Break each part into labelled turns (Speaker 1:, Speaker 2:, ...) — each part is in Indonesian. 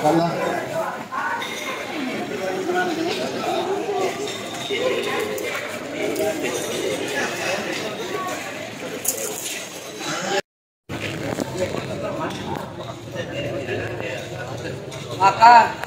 Speaker 1: Salah.
Speaker 2: Makan.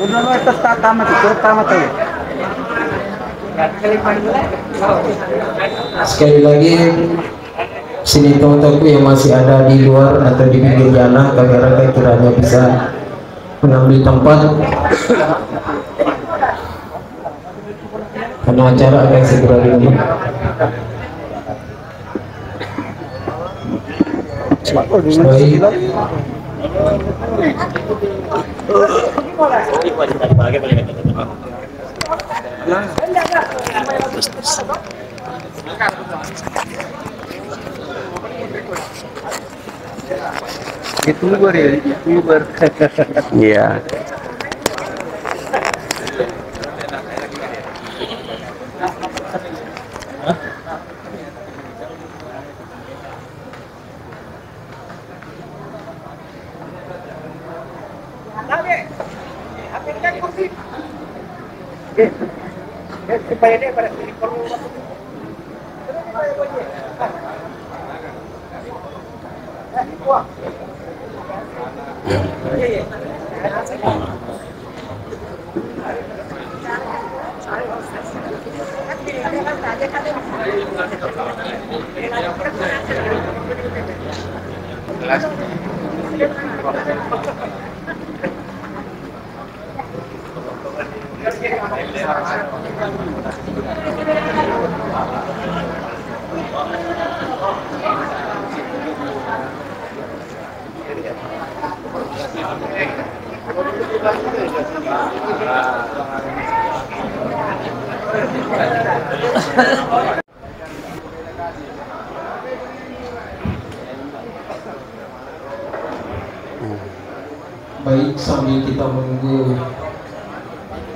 Speaker 1: Uno no está tama tuh.
Speaker 2: Sekali lagi, sini teman-temanku yang masih ada di luar atau di pinggir jalan, kami harapkan kiranya bisa mengambil tempat karena acara akan segera dimulai. Baik.
Speaker 1: YouTuber ya, YouTuber.
Speaker 3: Iya.
Speaker 2: Baik, sambil kita menunggu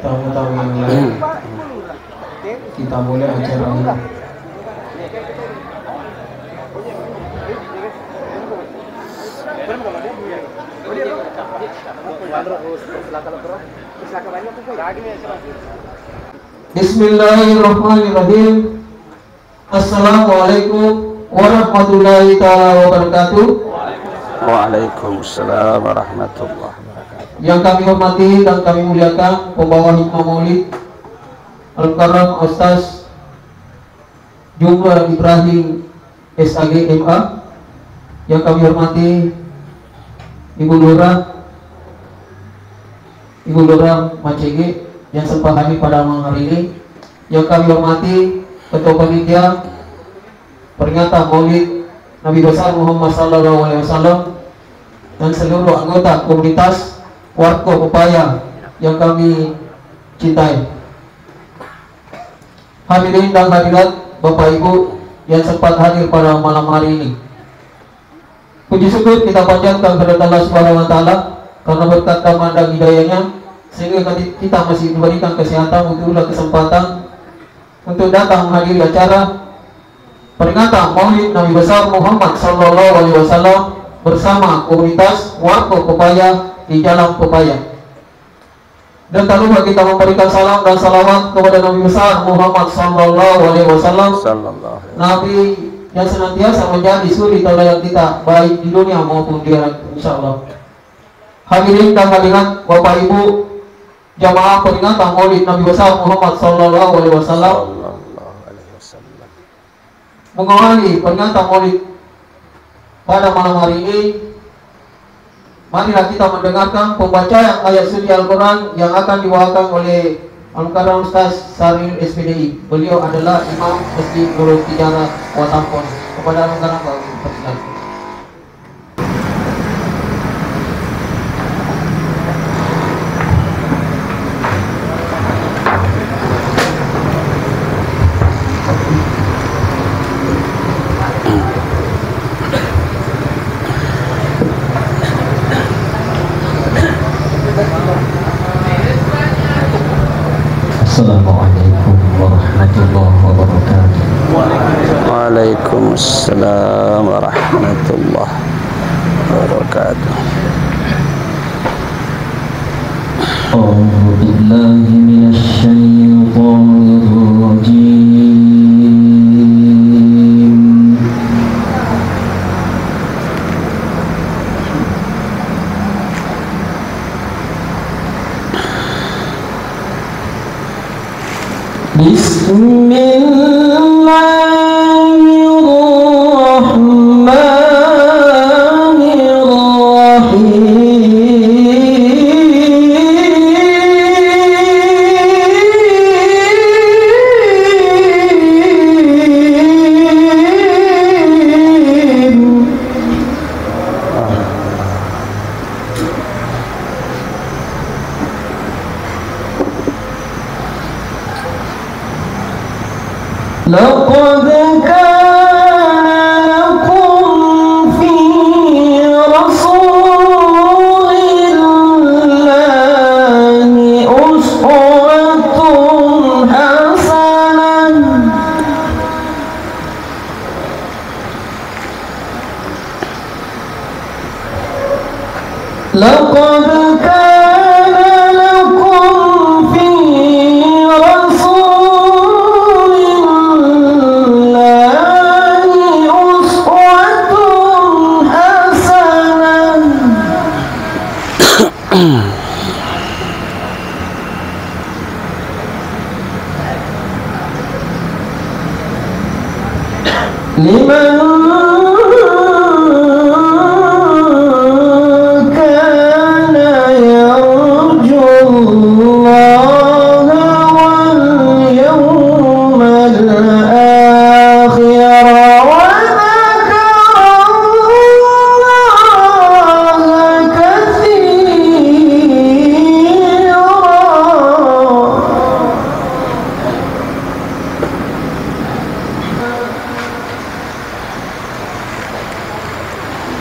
Speaker 2: tamu-tamu yang lain, kita mulai acara ini. Bismillahirrahmanirrahim. Assalamualaikum warahmatullahi wabarakatuh.
Speaker 3: Waalaikumsalam warahmatullahi wabarakatuh.
Speaker 2: Yang kami hormati dan kami muliakan pembawa hikmah maulid Al-Karam Ustaz Jumar Ibrahim SAG MA. Yang kami hormati Ibu Lurah Macege yang sempat hadir pada malam hari ini. Yang kami hormati Ketua Panitia peringatan Maulid Nabi besar Muhammad SAW dan seluruh anggota komunitas Warga Pepaya yang kami cintai. Hadirin dan hadirat Bapak Ibu yang sempat hadir pada malam hari ini, puji syukur kita panjatkan kepada Allah Subhanahu wa Ta'ala karena berkat rahmat dan hidayahnya sehingga kita masih diberikan kesehatan untuk kesempatan untuk datang menghadiri acara peringatan Maulid Nabi besar Muhammad SAW bersama komunitas Warga Pepaya di Jalan Pepaya. Dan tak lupa kita memberikan salam dan salawat kepada Nabi besar Muhammad SAW, Nabi yang senantiasa menjadi suri tauladan kita baik di dunia maupun di akhirat insyaallah. Hadirin dan hadirat Bapak Ibu jamaah peringatan Maulid Nabi besar Muhammad SAW, mengawali peringatan Maulid pada malam hari ini, marilah kita mendengarkan pembacaan ayat suci Al-Quran yang akan dibawakan oleh Al-Karam Ustaz Saril SPDI. Beliau adalah Imam Masjid Nurul Tijarah Watampon. Kepada Al-Karam kami persilakan. Assalamualaikum warahmatullahi wabarakatuh.
Speaker 3: Waalaikumsalam warahmatullahi wabarakatuh.
Speaker 2: A'udzu billahi minasy syaithanir rajim. لقد كان لكم في رسول الله أسوة حسنة لقد كان لكم في رسول الله أسوة حسنة لمن كان يرجو الله واليوم الآخر وذكر الله كثيرا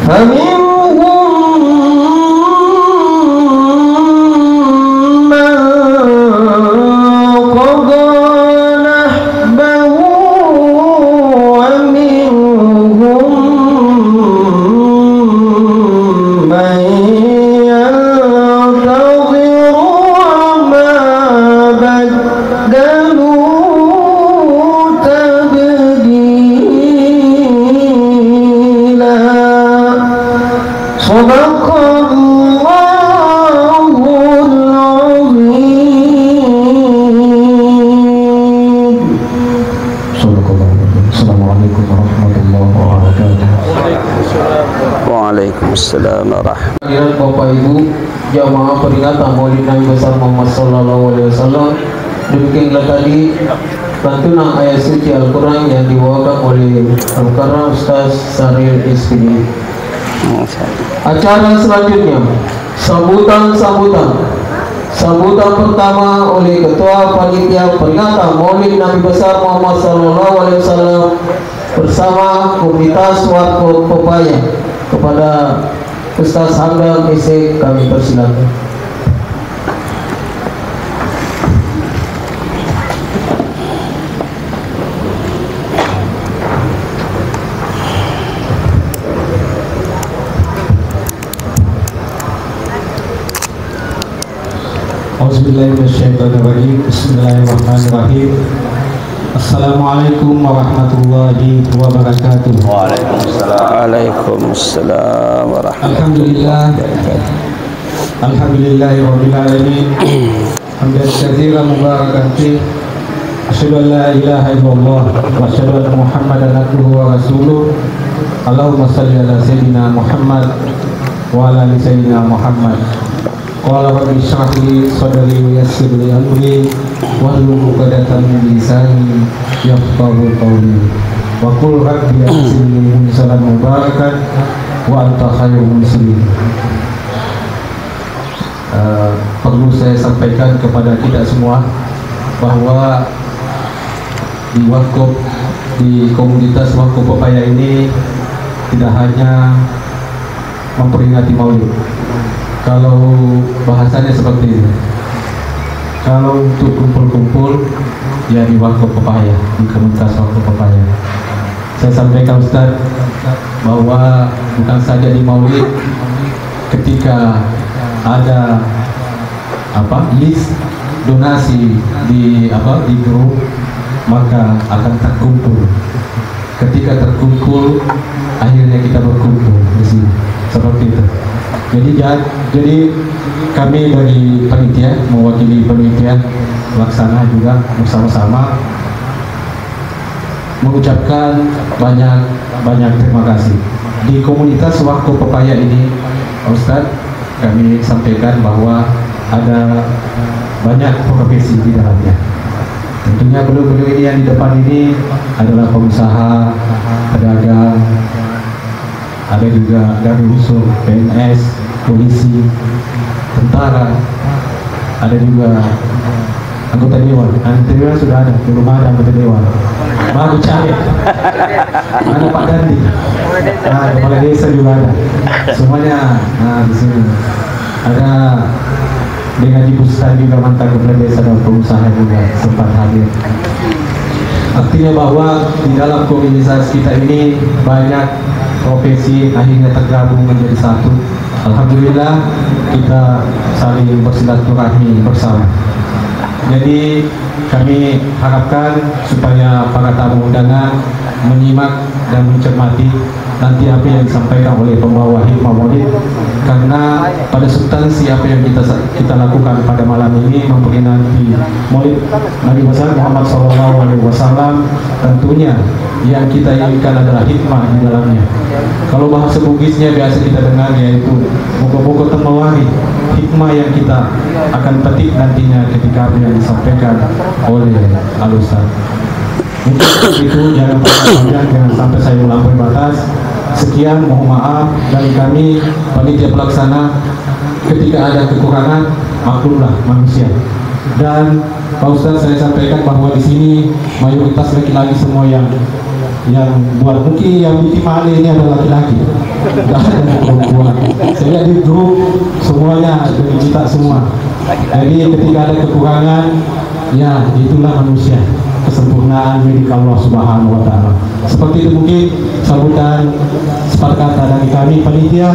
Speaker 2: فمنهم من قضى نحبه ومنهم من ينتظر وما بدلوا تبديلا صدق الله العظيم. صدق الله العظيم. السلام عليكم ورحمة الله وبركاته.
Speaker 3: Waalaikumsalam warahmatullahi
Speaker 2: Hadirin Bapak Ibu, jamaah peringatan Maulid Nabi besar Muhammad sallallahu alaihi wasallam. Demikianlah tadi lantunan ayat suci Al-Quran yang dibawakan oleh Al-Karam Ustaz Saril Isfini. Acara selanjutnya sambutan pertama oleh Ketua Panitia Peringatan Maulid Nabi besar Muhammad sallallahu alaihi wasallam bersama Komunitas Warkop Pepaya. Kepada Ustaz Hamdan Isik kami persilakan.
Speaker 4: Auzubillahiminasyaitonirrajim. Bismillahirrahmanirrahim. Assalamualaikum warahmatullahi wabarakatuh.
Speaker 3: Waalaikumsalam warahmatullahi wabarakatuh.
Speaker 4: Alhamdulillahirabbil alamin. Hamdan katsiran mubarakan fi. Asyhadu an la ilaha illallah wa asyhadu anna Muhammadan abduhu wa rasuluh. Allahumma shalli ala sayyidina Muhammad wa ala ali sayyidina Muhammad. Qala rabbi shrah li sadri wa yassir li amri wahlul 'uqdatam min lisani yafqahu qawli. Wa qul rabbi yassirli munsalan mubarakan wa anta khairul muslimin. Perlu saya sampaikan kepada kita semua bahwa di Warkop, di komunitas Warkop Pepaya ini tidak hanya memperingati Maulid. Kalau bahasanya seperti ini, kalau untuk kumpul-kumpul ya di Warkop Pepaya, di komunitas Warkop Pepaya. Saya sampaikan Ustaz bahwa bukan saja di Maulid, ketika ada list donasi di grup, maka akan terkumpul. Ketika terkumpul, akhirnya kita berkumpul di sini, seperti itu. Jadi kami dari panitia, mewakili panitia, pelaksana juga bersama-sama mengucapkan banyak terima kasih. Di komunitas Warkop Pepaya ini, Ustadz, kami sampaikan bahwa ada banyak profesi di dalamnya. Tentunya beliau-beliau ini yang di depan ini adalah pengusaha, pedagang, ada juga dari unsur PNS, polisi, tentara, ada juga anggota dewan. Anggota dewan sudah ada, belum ada anggota dewan. Baru cari. Ada Pak Dandi. Nah, kepala desa juga ada. Semuanya. Nah, di sini ada dengan Ibu Stan juga mantan kepala desa dan pengusaha juga sempat hadir. Artinya bahwa di dalam komunitas kita ini banyak profesi akhirnya tergabung menjadi satu. Alhamdulillah kita saling bersilaturahmi bersama. Jadi kami harapkan supaya para tamu undangan menyimak dan mencermati nanti apa yang disampaikan oleh pembawa hikmah maulid, karena pada substansi apa yang kita lakukan pada malam ini memperingati maulid Nabi besar Muhammad SAW. Tentunya yang kita inginkan adalah hikmah di dalamnya. Kalau bahasa Bugisnya biasa kita dengar yaitu pokok-pokok temawari, hikmah yang kita akan petik nantinya ketika apa yang disampaikan oleh Al-Ustaz. Mungkin itu, jangan panjang, jangan sampai saya melampaui batas. Sekian, mohon maaf dari kami panitia pelaksana. Ketika ada kekurangan, maklumlah manusia. Dan Pak Ustaz, saya sampaikan bahwa di sini mayoritas laki-laki semua yang buat, mungkin yang bikin malu ini adalah laki-laki, tidak ada perempuan. Saya lihat di grup semuanya dicetak semua. Jadi ketika ada kekurangan, ya itulah manusia, kesempurnaan milik Allah Subhanahu wa Ta'ala. Seperti itu mungkin sambutan sepakat dari kami panitia.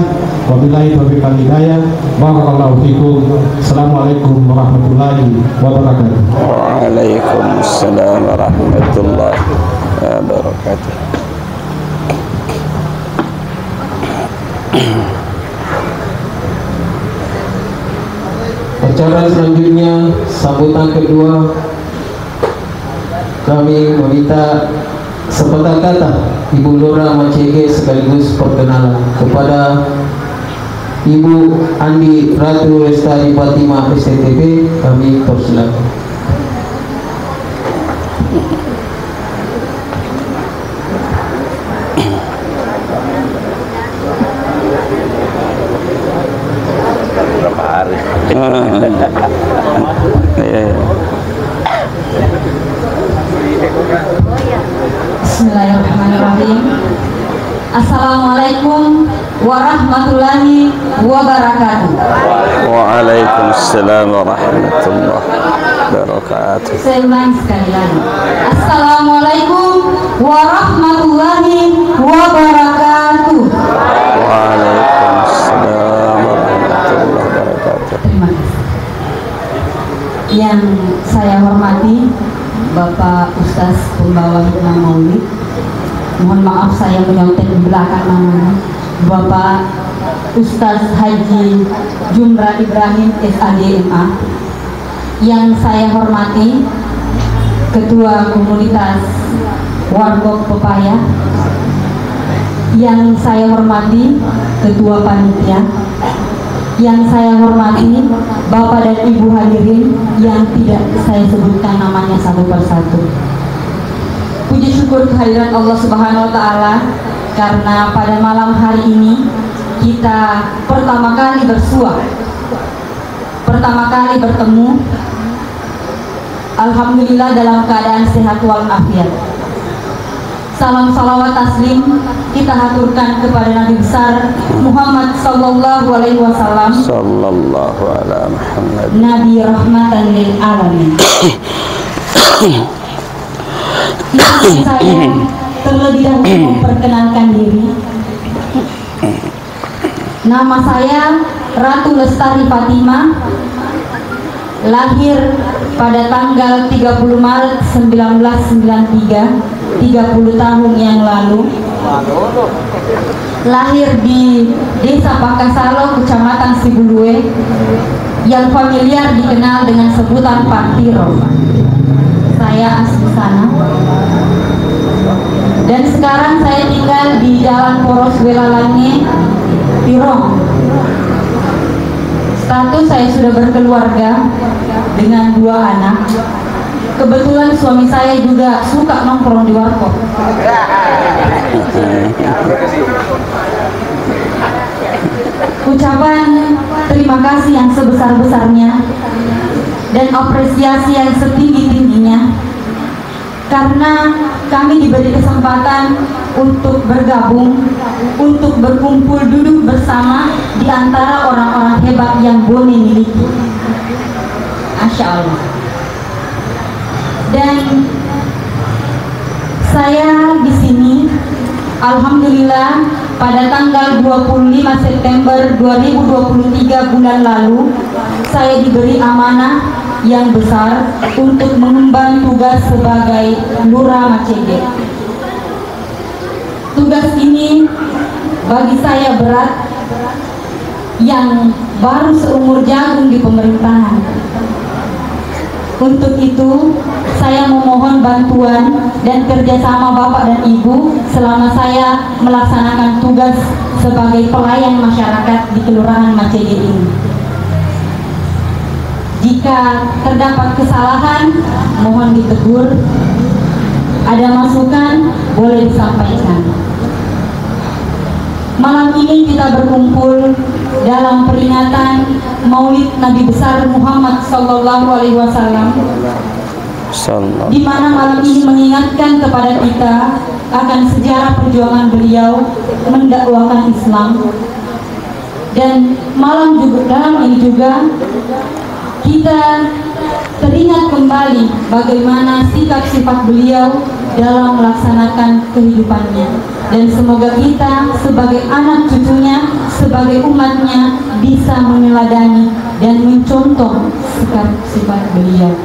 Speaker 4: Wabillahi taufiq wal hidayah. Barakallahu fikum. Assalamualaikum warahmatullahi wabarakatuh.
Speaker 3: Waalaikumsalam warahmatullahi wabarakatuh.
Speaker 2: Acara selanjutnya, sambutan kedua, kami meminta sepatah kata Ibu Lura Macege sekaligus perkenalan kepada Ibu Andi Ratu Lestari Fatimah STTP. Kami persilakan.
Speaker 3: Berapa hari?
Speaker 5: Bismillahirrahmanirrahim. Assalamualaikum warahmatullahi wabarakatuh.
Speaker 3: Waalaikumsalam warahmatullahi wabarakatuh.
Speaker 5: Saya ulangi sekali lagi. Assalamualaikum warahmatullahi wabarakatuh.
Speaker 3: Waalaikumsalam warahmatullahi wabarakatuh.
Speaker 5: Terima kasih. Yang saya hormati Bapak Ustaz pembawa hikmah maulid, mohon maaf saya menyontek di belakang namanya, Bapak Ustaz Haji Jumra Ibrahim SADMA. Yang saya hormati Ketua Komunitas Warkop Pepaya. Yang saya hormati Ketua Panitia. Yang saya hormati Bapak dan Ibu hadirin yang tidak saya sebutkan namanya satu persatu. Puji syukur kehadiran Allah Subhanahu wa Ta'ala, karena pada malam hari ini kita pertama kali bersua, pertama kali bertemu. Alhamdulillah dalam keadaan sehat walafiat. Salam salawat taslim kita haturkan kepada Nabi besar Muhammad sallallahu alaihi wasallam,
Speaker 3: Sallallahu ala Muhammad,
Speaker 5: Nabi rahmatan lil alamin. Saya terlebih dahulu memperkenalkan diri. Nama saya Ratu Lestari Fatimah, lahir pada tanggal 30 Maret 1993, 30 tahun yang lalu, lahir di Desa Pakasalo, Kecamatan Sibulue, yang familiar dikenal dengan sebutan Pak Tiro. Saya asli sana. Dan sekarang saya tinggal di Jalan Poros Welalange, Tirong. Status saya sudah berkeluarga dengan 2 anak. Kebetulan suami saya juga suka nongkrong di warkop. Ucapan terima kasih yang sebesar-besarnya dan apresiasi yang setinggi-tingginya karena kami diberi kesempatan untuk bergabung, untuk berkumpul duduk bersama di antara orang-orang hebat yang Bone miliki. Masya Allah. Dan saya di sini, alhamdulillah, pada tanggal 25 September 2023 bulan lalu, saya diberi amanah yang besar untuk mengemban tugas sebagai Lurah Macege. Tugas ini bagi saya berat, yang baru seumur jagung di pemerintahan. Untuk itu, saya memohon bantuan dan kerjasama Bapak dan Ibu selama saya melaksanakan tugas sebagai pelayan masyarakat di Kelurahan Macege ini. Jika terdapat kesalahan, mohon ditegur. Ada masukan, boleh disampaikan. Malam ini kita berkumpul dalam peringatan Maulid Nabi besar Muhammad Sallallahu Alaihi Wasallam, di mana malam ini mengingatkan kepada kita akan sejarah perjuangan beliau mendakwakan Islam. Dan malam juga, dalam ini juga kita teringat kembali bagaimana sikap sifat beliau dalam melaksanakan kehidupannya. Dan semoga kita sebagai anak cucunya, sebagai umatnya, bisa meneladani dan mencontoh sikap sifat beliau.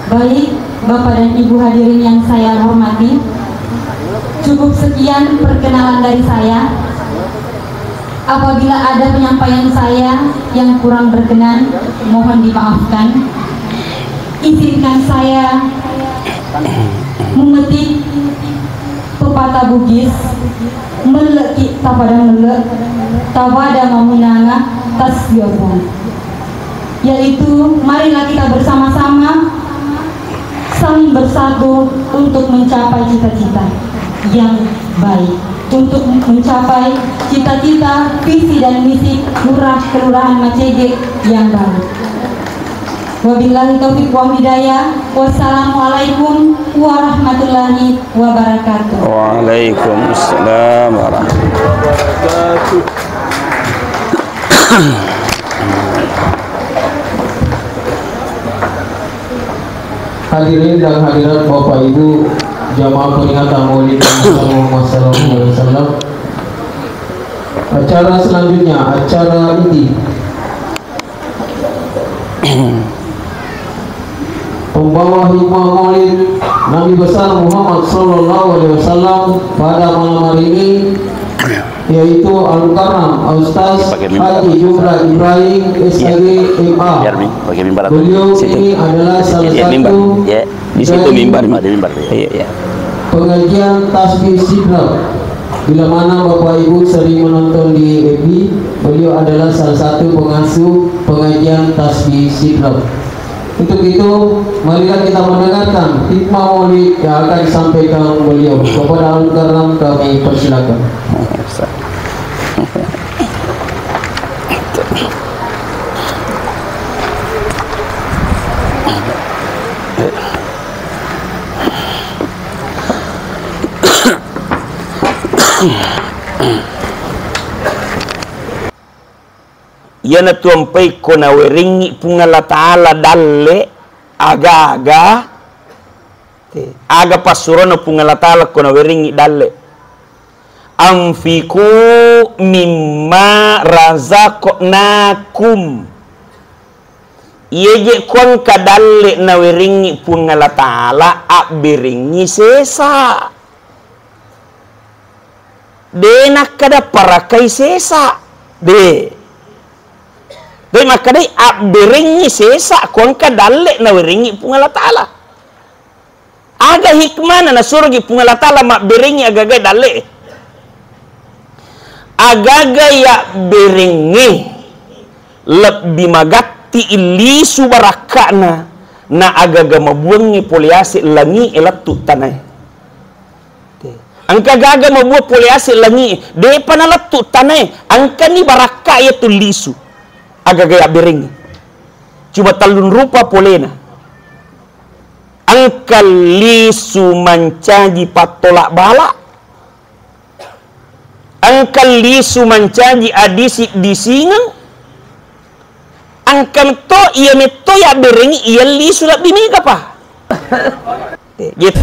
Speaker 5: Baik Bapak dan Ibu hadirin yang saya hormati, cukup sekian perkenalan dari saya. Apabila ada penyampaian saya yang kurang berkenan, mohon dimaafkan. Izinkan saya memetik pepatah Bugis, meleki tapada melek, tabada mamunanga tasyobong, yaitu marilah kita bersama-sama saling bersatu untuk mencapai cita-cita yang baik, untuk mencapai cita-cita, visi dan misi Lurah Kelurahan Macege yang baru. Wabillahi taufiq wa hidayah. Wassalamualaikum warahmatullahi wabarakatuh.
Speaker 3: Waalaikumsalam warahmatullahi wabarakatuh.
Speaker 2: Hadirin dan hadirat Bapak Ibu jamaah peringatan Maulid Muhammad SAW. Acara selanjutnya, acara inti pembawa hikmah Maulid Nabi besar Muhammad SAW pada malam hari ini, yaitu Al-Mukarram Ustaz Haji Jumlah Ibrahim SAG MA. Beliau ini adalah salah satu
Speaker 3: di situ mimbar,
Speaker 2: pengajian tasbih sidrah. Bila mana Bapak Ibu sering menonton di FB, beliau adalah salah satu pengasuh pengajian tasbih sidrah. Untuk itu, marilah kita mendengarkan hikmah Maulid yang akan disampaikan beliau. Kepada Al-Mukarram kami persilakan.
Speaker 6: Yana tuampai kona weringi pungala ta'ala dalle aga pasurana pungala ta'ala kona weringi dalle anfiku mimma razaqnakum yeje kon kadalle na weringi pungala ta'ala abiringi sesa denak kada parakai sesa de maka dai berengi sesa kon kadalle na weringi pungala taala aga hikmana na surgi pungala taala mak berengi agaga dalle agaga ya berengi lebih magatti ilisu barakana na agaga mabuangi poliasi langi elatu tanay angka gaga mabuat poliasi langi de panalatu tanay angka ni baraka ya tulisu agaga ya berengi coba talun rupa polena angka lisu mancaji patolak bala angka lisu mancaji adisi disingang angkan to iya meto ya berengi iya lisu lak bimi apa gitu.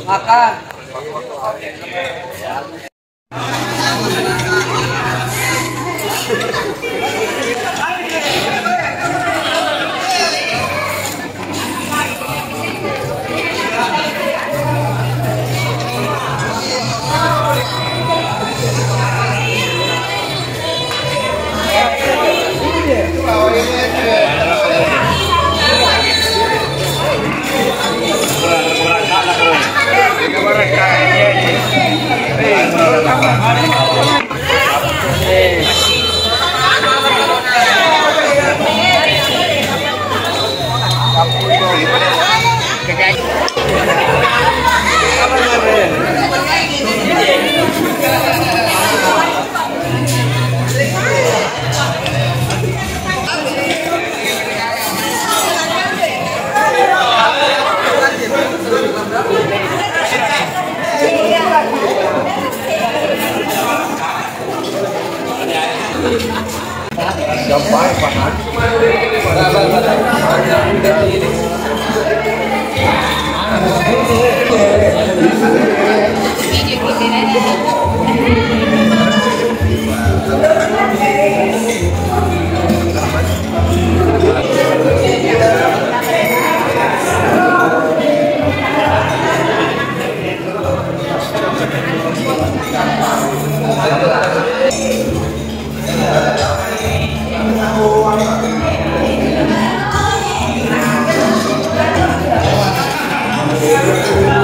Speaker 1: Maka
Speaker 2: Terima kasih.